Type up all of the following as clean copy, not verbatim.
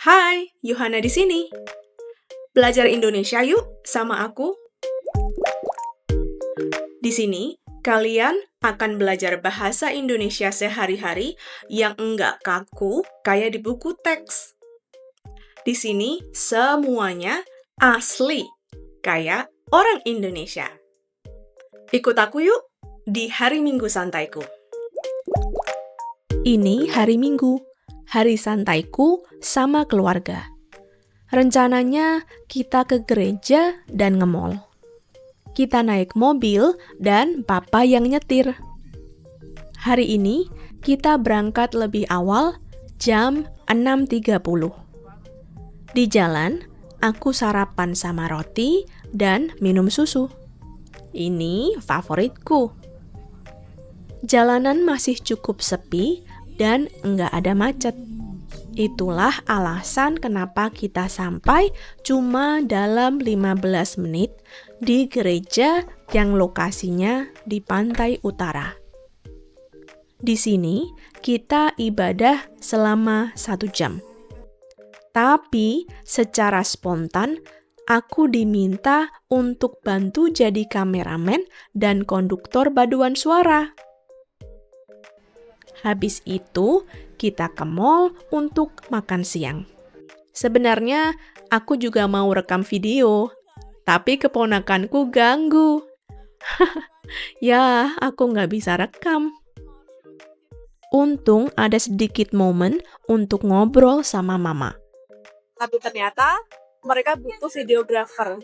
Hai, Yohana di sini. Belajar Indonesia yuk sama aku. Di sini, kalian akan belajar bahasa Indonesia sehari-hari yang enggak kaku kayak di buku teks. Di sini, semuanya asli, kayak orang Indonesia. Ikut aku yuk di hari Minggu santaiku. Ini hari Minggu, hari santaiku sama keluarga. Rencananya kita ke gereja dan nge-mall. Kita naik mobil dan papa yang nyetir. Hari ini kita berangkat lebih awal jam 6.30. Di jalan, aku sarapan sama roti dan minum susu. Ini favoritku. Jalanan masih cukup sepi dan enggak ada macet. Itulah alasan kenapa kita sampai cuma dalam 15 menit di gereja yang lokasinya di pantai utara. Di sini kita ibadah selama 1 jam. Tapi secara spontan, aku diminta untuk bantu jadi kameramen dan konduktor paduan suara. Habis itu, kita ke mall untuk makan siang. Sebenarnya, aku juga mau rekam video, tapi keponakanku ganggu. Ya, aku nggak bisa rekam. Untung ada sedikit momen untuk ngobrol sama mama. Tapi ternyata mereka butuh videografer.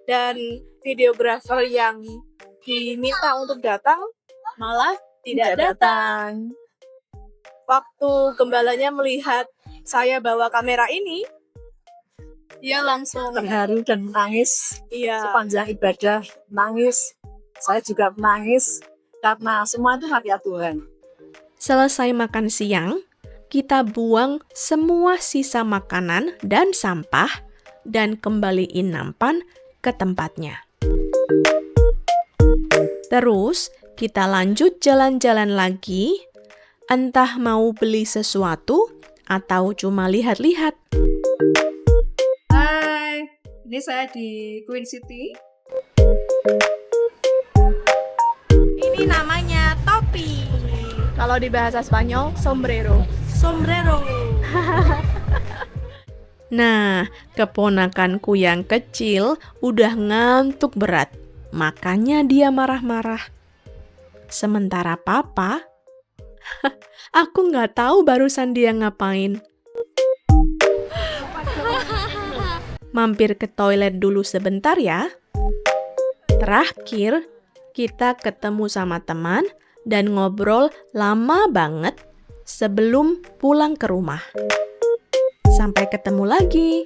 Dan videografer yang diminta untuk datang malah tidak datang. Waktu gembalanya melihat saya bawa kamera ini, dia langsung terharu dan menangis. sepanjang Sepanjang ibadah nangis. Saya juga menangis karena semua itu hadiah Tuhan. Selesai makan siang, kita buang semua sisa makanan dan sampah dan kembaliin nampan ke tempatnya. Terus, kita lanjut jalan-jalan lagi, entah mau beli sesuatu atau cuma lihat-lihat. Hai, ini saya di Queen City. ini namanya topi. Kalau di bahasa Spanyol, sombrero. Sombrero. Nah, keponakanku yang kecil udah ngantuk berat, makanya dia marah-marah. Sementara papa, aku nggak tahu barusan dia ngapain. Mampir ke toilet dulu sebentar ya. Terakhir, kita ketemu sama teman dan ngobrol lama banget sebelum pulang ke rumah. Sampai ketemu lagi.